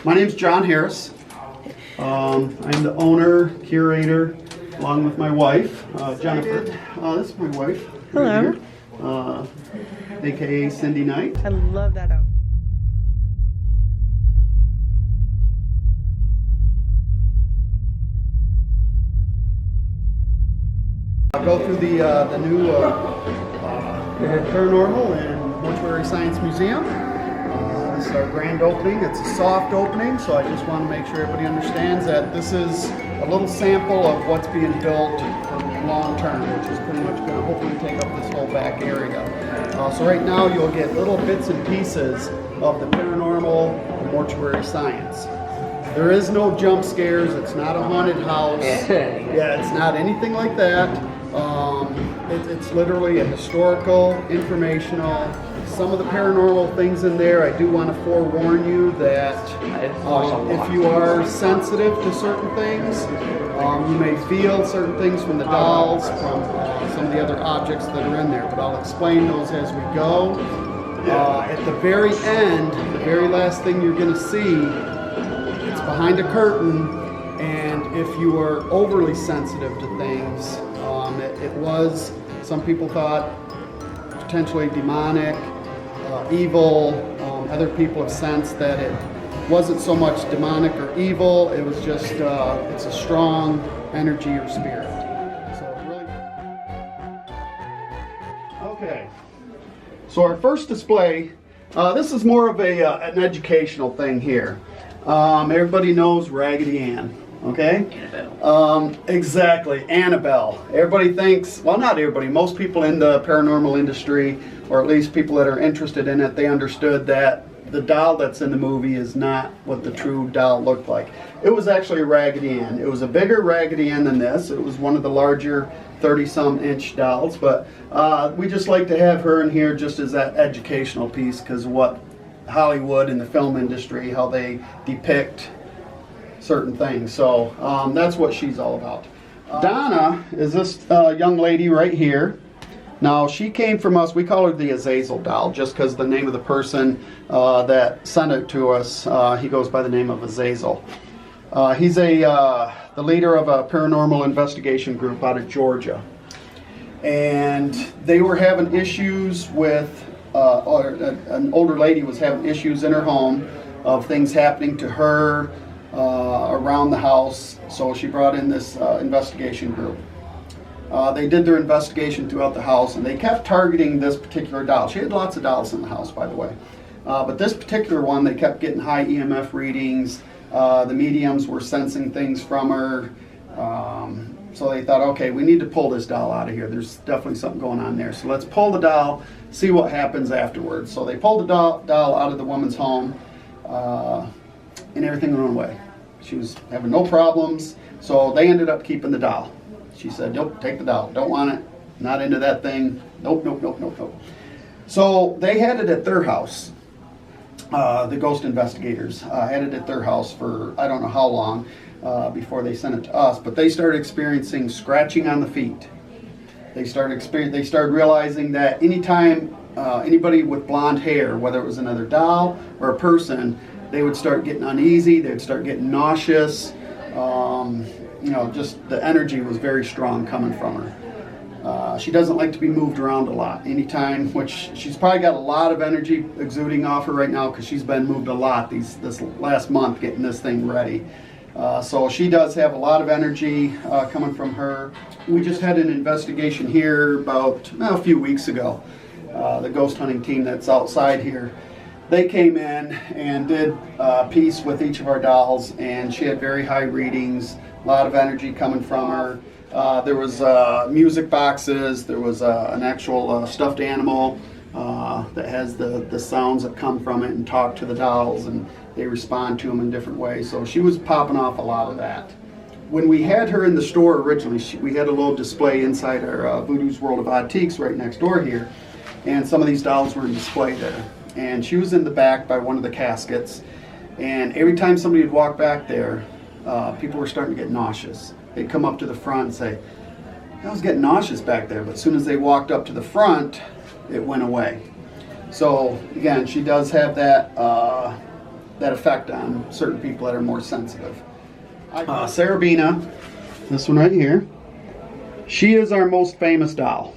My name's John Harris. I'm the owner, curator, along with my wife, Jennifer. This is my wife. Hello. Right here, AKA Cindy Knight. I love that outfit. I'll go through the new paranormal and motuary science museum. This is our grand opening. It's a soft opening, so I just want to make sure everybody understands that this is a little sample of what's being built for long term, which is pretty much going to hopefully take up this whole back area. So right now you'll get little bits and pieces of the paranormal and mortuary science. There is no jump scares. It's not a haunted house. Yeah, it's not anything like that. It's literally a historical, informational. Some of the paranormal things in there, I do want to forewarn you that if you are sensitive to certain things, you may feel certain things from the dolls, from some of the other objects that are in there, but I'll explain those as we go. At the very end, the very last thing you're going to see, it's behind a curtain, and if you are overly sensitive to things, it was, some people thought, potentially demonic, evil. Other people have sensed that it wasn't so much demonic or evil, it was just, it's a strong energy or spirit. So really... Okay, so our first display, this is more of an educational thing here. Everybody knows Raggedy Ann. Okay? Annabelle. Exactly, Annabelle. Everybody thinks, well, not everybody, most people in the paranormal industry, or at least people that are interested in it, they understood that the doll that's in the movie is not what the true doll looked like. It was actually a Raggedy Ann. It was a bigger Raggedy Ann than this. It was one of the larger 30-some inch dolls, but we just like to have her in here just as that educational piece, because what Hollywood and the film industry, how they depict certain things. So that's what she's all about. Donna is this young lady right here. Now she came from us, we call her the Azazel doll, just because the name of the person that sent it to us, he goes by the name of Azazel. He's the leader of a paranormal investigation group out of Georgia. And they were having issues with, or an older lady was having issues in her home of things happening to her, around the house, so she brought in this investigation group. They did their investigation throughout the house, and they kept targeting this particular doll. She had lots of dolls in the house, by the way. But this particular one, they kept getting high EMF readings. The mediums were sensing things from her. So they thought, okay, we need to pull this doll out of here. There's definitely something going on there. So let's pull the doll, see what happens afterwards. So they pulled the doll out of the woman's home, and everything went away. She was having no problems, so they ended up keeping the doll. She said, nope, take the doll. Don't want it. Not into that thing. Nope, nope, nope, nope, nope. So they had it at their house. The ghost investigators had it at their house for I don't know how long before they sent it to us, but they started experiencing scratching on the feet. They started realizing that anytime anybody with blonde hair, whether it was another doll or a person, they would start getting uneasy, they'd start getting nauseous. Just the energy was very strong coming from her. She doesn't like to be moved around a lot. Anytime, which she's probably got a lot of energy exuding off her right now because she's been moved a lot this last month getting this thing ready. So she does have a lot of energy coming from her. We just had an investigation here about a few weeks ago. The ghost hunting team that's outside here, they came in and did a piece with each of our dolls, and she had very high readings, a lot of energy coming from her. There was music boxes, there was an actual stuffed animal that has the sounds that come from it and talk to the dolls, and they respond to them in different ways. So she was popping off a lot of that. When we had her in the store originally, we had a little display inside our Voodoo's World of Antiques right next door here, and some of these dolls were in display there. And she was in the back by one of the caskets, and every time somebody would walk back there, people were starting to get nauseous. They'd come up to the front and say, I was getting nauseous back there, but as soon as they walked up to the front, it went away. So again, she does have that that effect on certain people that are more sensitive. Sarabina, this one right here, she is our most famous doll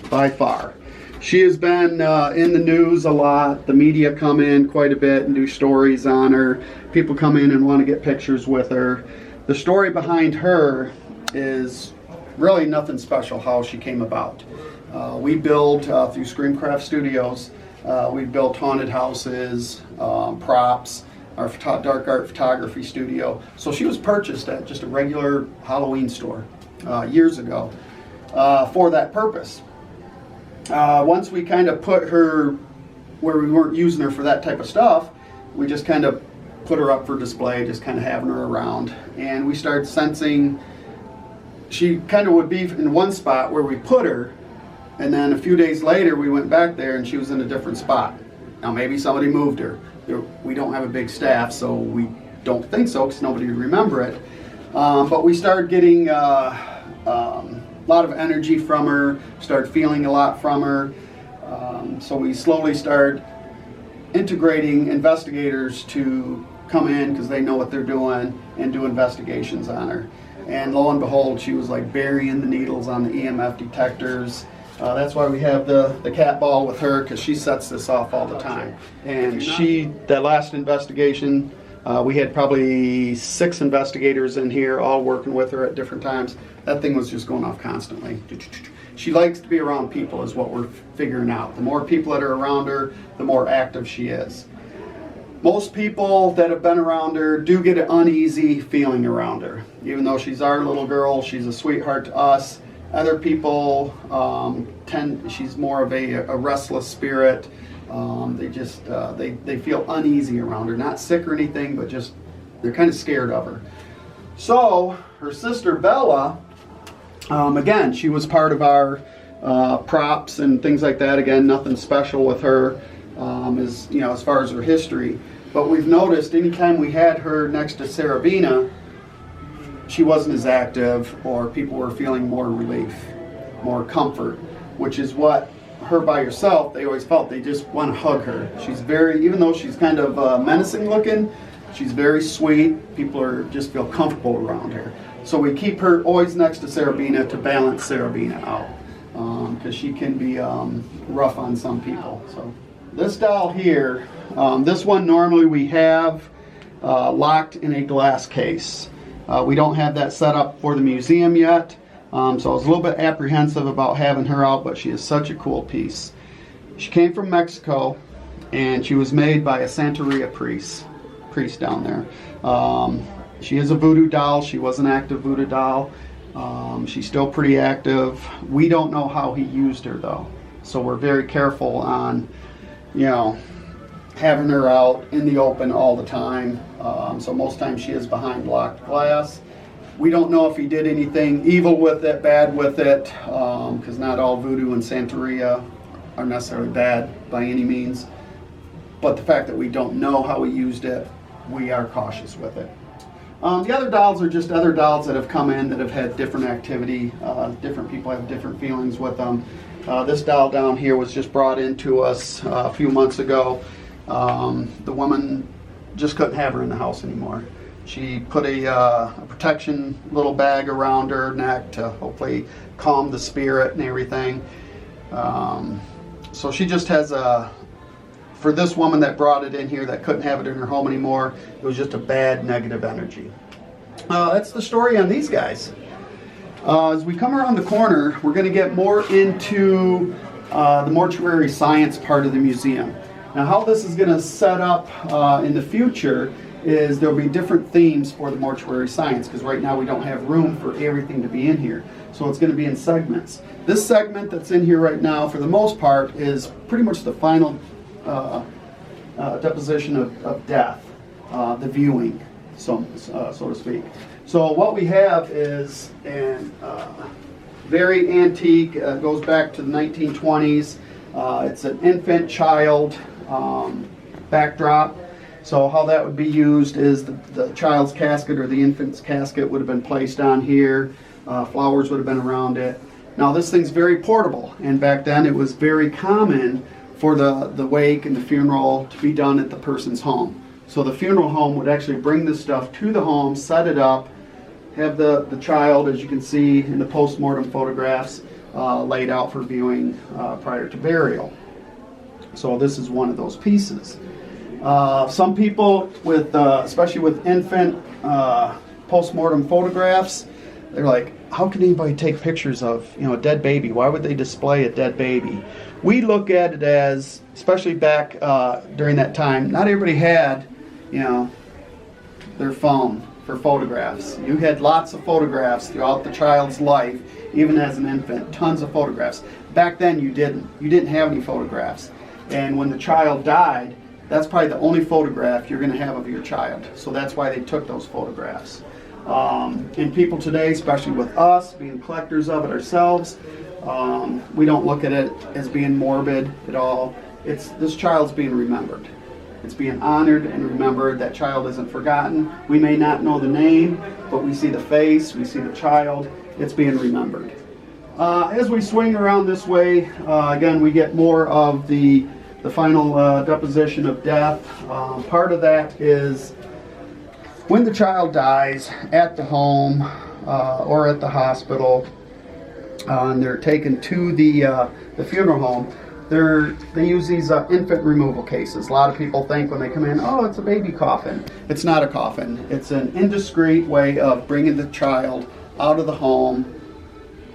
by far. She has been in the news a lot. The media come in quite a bit and do stories on her. People come in and want to get pictures with her. The story behind her is really nothing special how she came about. We build through Screamcraft Studios. We built haunted houses, props, our dark art photography studio. So she was purchased at just a regular Halloween store years ago for that purpose. Once we kind of put her where we weren't using her for that type of stuff, we just kind of put her up for display, just kind of having her around. And we started sensing she kind of would be in one spot where we put her, and then a few days later we went back there and she was in a different spot. Now maybe somebody moved her. We don't have a big staff, so we don't think so because nobody would remember it. But we started getting a lot of energy from her, started feeling a lot from her. So we slowly started integrating investigators to come in because they know what they're doing and do investigations on her. And lo and behold, she was like burying the needles on the EMF detectors. That's why we have the cat ball with her, because she sets this off all the time. And that last investigation, we had probably 6 investigators in here all working with her at different times. That thing was just going off constantly. She likes to be around people is what we're figuring out. The more people that are around her, the more active she is. Most people that have been around her do get an uneasy feeling around her. Even though she's our little girl, she's a sweetheart to us. Other people she's more of a restless spirit. They feel uneasy around her. Not sick or anything, but just they're kind of scared of her. So her sister Bella, again, she was part of our props and things like that. Again, nothing special with her as far as her history. But we've noticed anytime we had her next to Sarabina, she wasn't as active, or people were feeling more relief, more comfort, which is what her by herself, they always felt they just want to hug her. She's even though she's kind of menacing looking, she's very sweet. People just feel comfortable around her. So we keep her always next to Sarabina to balance Sarabina out, because she can be rough on some people. So this doll here, this one normally we have locked in a glass case. We don't have that set up for the museum yet, so I was a little bit apprehensive about having her out, but she is such a cool piece. She came from Mexico, and she was made by a Santeria priest down there. She is a voodoo doll. She was an active voodoo doll. She's still pretty active. We don't know how he used her, though, so we're very careful on, having her out in the open all the time. So most times she is behind locked glass. We don't know if he did anything evil with it, bad with it, because not all voodoo and Santeria are necessarily bad by any means. But the fact that we don't know how he used it, we are cautious with it. The other dolls are just other dolls that have come in that have had different activity. Different people have different feelings with them. This doll down here was just brought into us a few months ago. The woman just couldn't have her in the house anymore. She put a protection little bag around her neck to hopefully calm the spirit and everything. So she just has for this woman that brought it in here that couldn't have it in her home anymore, it was just a bad negative energy. That's the story on these guys. As we come around the corner, we're going to get more into the mortuary science part of the museum. Now, how this is going to set up in the future is there'll be different themes for the mortuary science, because right now we don't have room for everything to be in here. So it's going to be in segments. This segment that's in here right now, for the most part, is pretty much the final deposition of death, the viewing, so to speak. So what we have is very antique, goes back to the 1920s. It's an infant child backdrop. So how that would be used is the child's casket or the infant's casket would have been placed on here. Flowers would have been around it. Now this thing's very portable, and back then it was very common for the wake and the funeral to be done at the person's home. So the funeral home would actually bring this stuff to the home, set it up, have the child, as you can see in the post-mortem photographs, laid out for viewing prior to burial. So this is one of those pieces. Some people, with especially with infant post-mortem photographs, they're like, how can anybody take pictures of a dead baby? Why would they display a dead baby? We look at it as, especially back during that time, not everybody had their phone for photographs. You had lots of photographs throughout the child's life, even as an infant, tons of photographs. Back then you didn't have any photographs. And when the child died, that's probably the only photograph you're going to have of your child. So that's why they took those photographs. And people today, especially with us, being collectors of it ourselves, we don't look at it as being morbid at all. This child's being remembered. It's being honored and remembered. That child isn't forgotten. We may not know the name, but we see the face, we see the child. It's being remembered. As we swing around this way, again, we get more of the final deposition of death. Part of that is when the child dies at the home or at the hospital, and they're taken to the funeral home, they use these infant removal cases. A lot of people think when they come in, oh, it's a baby coffin. It's not a coffin. It's an indiscreet way of bringing the child out of the home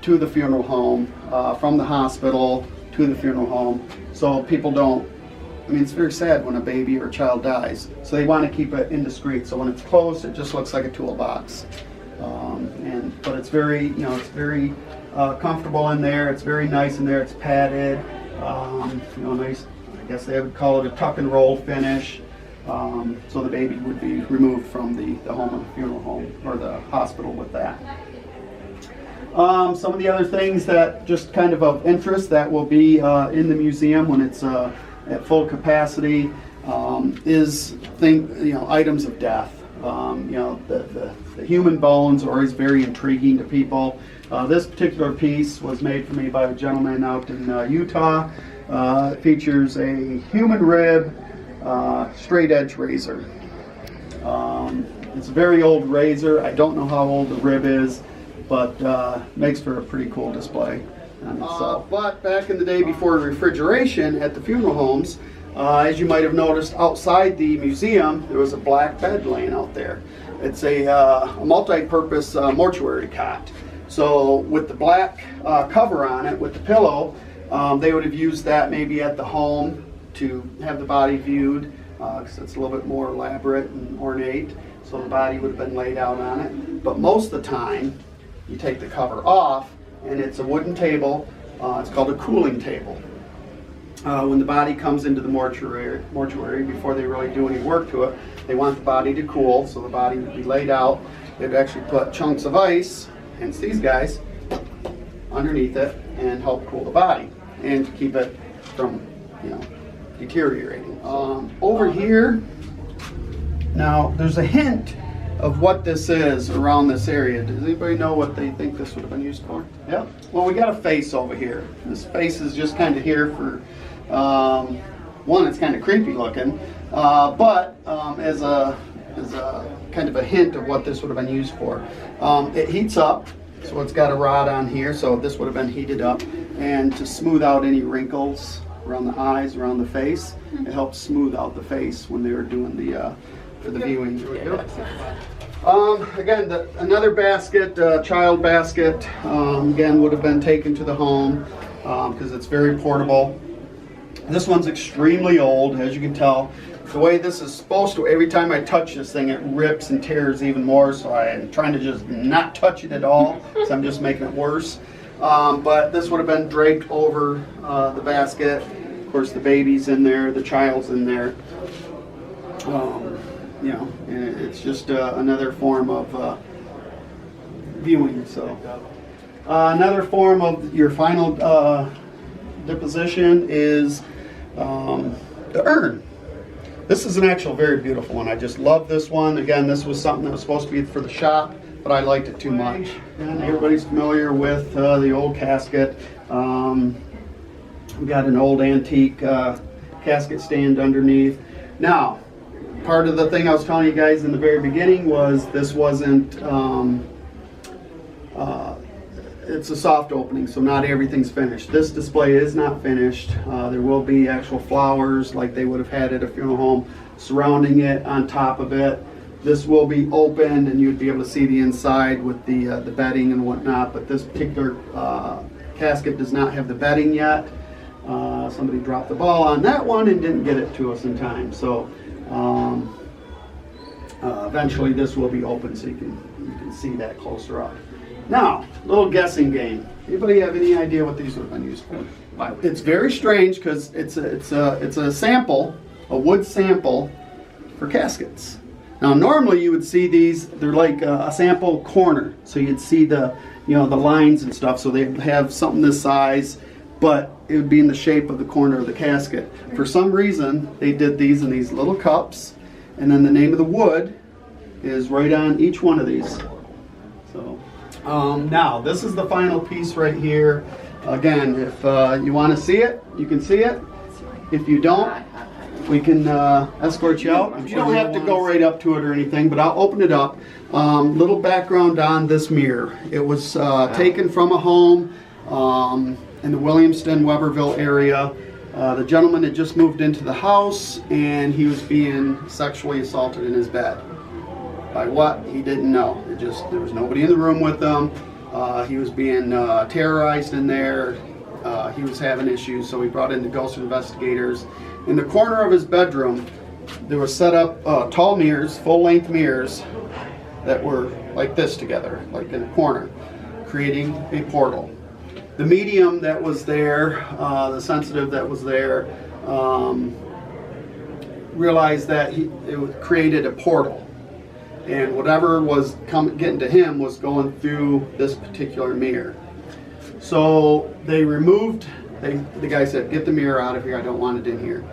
to the funeral home, from the hospital to the funeral home. So people don't, it's very sad when a baby or a child dies. So they want to keep it indiscreet. So when it's closed, it just looks like a toolbox. But it's very, very comfortable in there. It's very nice in there. It's padded. Nice. I guess they would call it a tuck and roll finish. So the baby would be removed from the home or the funeral home or the hospital with that. Some of the other things that just kind of interest that will be in the museum when it's at full capacity is items of death. The human bones are always very intriguing to people. This particular piece was made for me by a gentleman out in Utah. It features a human rib straight edge razor. It's a very old razor. I don't know how old the rib is, but makes for a pretty cool display. But back in the day before refrigeration at the funeral homes, as you might have noticed outside the museum, there was a black bed laying out there. It's a multi-purpose mortuary cot. So with the black cover on it, with the pillow, they would have used that maybe at the home to have the body viewed, because it's a little bit more elaborate and ornate. So the body would have been laid out on it. But most of the time, you take the cover off, and it's a wooden table. It's called a cooling table. When the body comes into the mortuary, before they really do any work to it, they want the body to cool, so the body would be laid out. They'd actually put chunks of ice, hence these guys, underneath it and help cool the body and to keep it from, deteriorating. Over here, now there's a hint of what this is around this area. Does anybody know what they think this would have been used for? Yeah. Well, we got a face over here. This face is just kind of here for, one, it's kind of creepy looking, but as a kind of a hint of what this would have been used for. It heats up, so it's got a rod on here, so this would have been heated up, and to smooth out any wrinkles around the eyes, around the face, it helps smooth out the face when they were doing for the viewing. Again, another basket, child basket, again would have been taken to the home because it's very portable. This one's extremely old, as you can tell. The way this is supposed to, every time I touch this thing, it rips and tears even more, so I'm trying to just not touch it at all, so I'm just making it worse. But this would have been draped over the basket. Of course, the baby's in there, the child's in there. It's just another form of viewing. So, another form of your final deposition is the urn. This is an actual very beautiful one. I just love this one. Again, this was something that was supposed to be for the shop, but I liked it too much. And everybody's familiar with the old casket. We got an old antique casket stand underneath. Now, part of the thing I was telling you guys in the very beginning was this wasn't, it's a soft opening, so not everything's finished. This display is not finished. There will be actual flowers like they would have had at a funeral home surrounding it, on top of it. This will be opened and you'd be able to see the inside with the bedding and whatnot, but this particular casket does not have the bedding yet. Somebody dropped the ball on that one and didn't get it to us in time. So eventually this will be open so you can see that closer up. Now, little guessing game. Anybody have any idea what these would have been used for? It's very strange because it's a sample, a wood sample for caskets. Now normally you would see these, they're like a sample corner, so you'd see the the lines and stuff, so they'd have something this size, but it would be in the shape of the corner of the casket. For some reason they did these in these little cups, and then the name of the wood is right on each one of these. So now this is the final piece right here. Again, if you want to see it, you can see it. If you don't, we can escort you out. You don't have to go right up to it or anything, but I'll open it up. Little background on this mirror. It was taken from a home in the Williamston, Weberville area. The gentleman had just moved into the house and he was being sexually assaulted in his bed. By what? He didn't know. There was nobody in the room with him. He was being terrorized in there. He was having issues, so we brought in the ghost investigators. In the corner of his bedroom, there were set up tall mirrors, full-length mirrors, that were like this together, like in a corner, creating a portal. The medium that was there, the sensitive that was there, realized that it created a portal. And whatever was getting to him was going through this particular mirror. So they removed, the guy said, "Get the mirror out of here, I don't want it in here."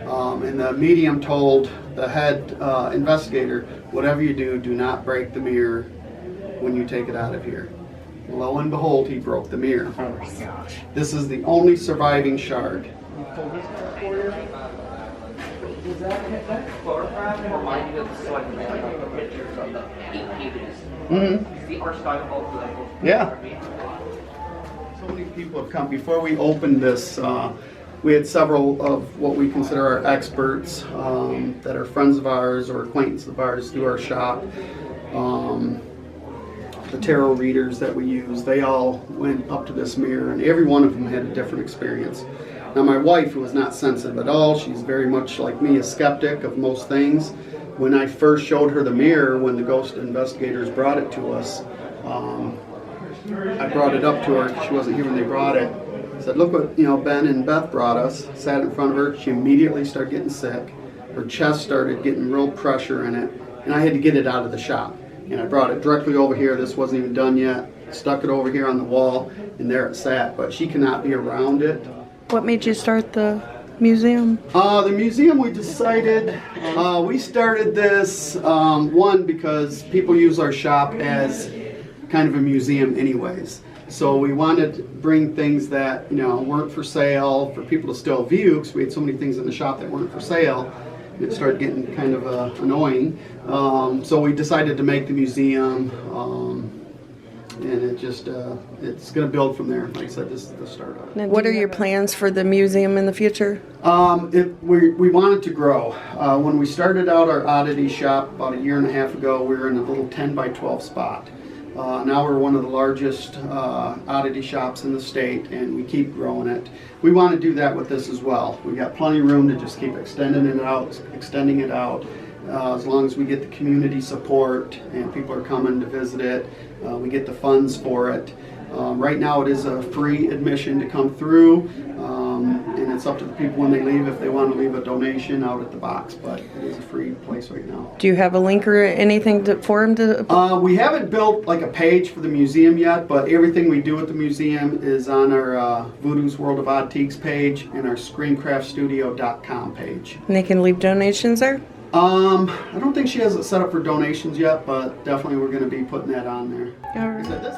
And the medium told the head investigator, "Whatever you do, do not break the mirror when you take it out of here." Lo and behold, he broke the mirror. Oh my gosh. This is the only surviving shard. Does that photograph remind you of the pictures of the 8 pages? The archetypal of the Yeah. So many people have come. Before we opened this, we had several of what we consider our experts that are friends of ours or acquaintances of ours through our shop. The tarot readers that we use, they all went up to this mirror and every one of them had a different experience. Now my wife, who was not sensitive at all, she's very much like me, a skeptic of most things. When I first showed her the mirror, when the ghost investigators brought it to us, I brought it up to her. She wasn't here when they brought it. I said, "Look what Ben and Beth brought us." Sat in front of her. She immediately started getting sick. Her chest started getting real pressure in it, and I had to get it out of the shop. And I brought it directly over here. This wasn't even done yet. Stuck it over here on the wall, and there it sat. But she cannot be around it. What made you start the museum? The museum, we decided, we started this, one, because people use our shop as kind of a museum anyways. So we wanted to bring things that, weren't for sale for people to still view, because we had so many things in the shop that weren't for sale. It started getting kind of annoying. So we decided to make the museum, and it just, it's going to build from there. Like I said, this is the start of it. What are your plans for the museum in the future? We wanted to grow. When we started out our oddity shop about a year and a half ago, we were in a little 10 by 12 spot. Now we're one of the largest oddity shops in the state, and we keep growing it. We want to do that with this as well. We got plenty of room to just keep extending it out. As long as we get the community support and people are coming to visit it, we get the funds for it. Right now it is a free admission to come through, and it's up to the people when they leave if they want to leave a donation out at the box, but it is a free place right now. Do you have a link or anything for them to? We haven't built like a page for the museum yet, but everything we do at the museum is on our Voodoo's World of Oddteaks page and our screencraftstudio.com page. And they can leave donations there? I don't think she has it set up for donations yet, but definitely we're going to be putting that on there. All right. Is that this?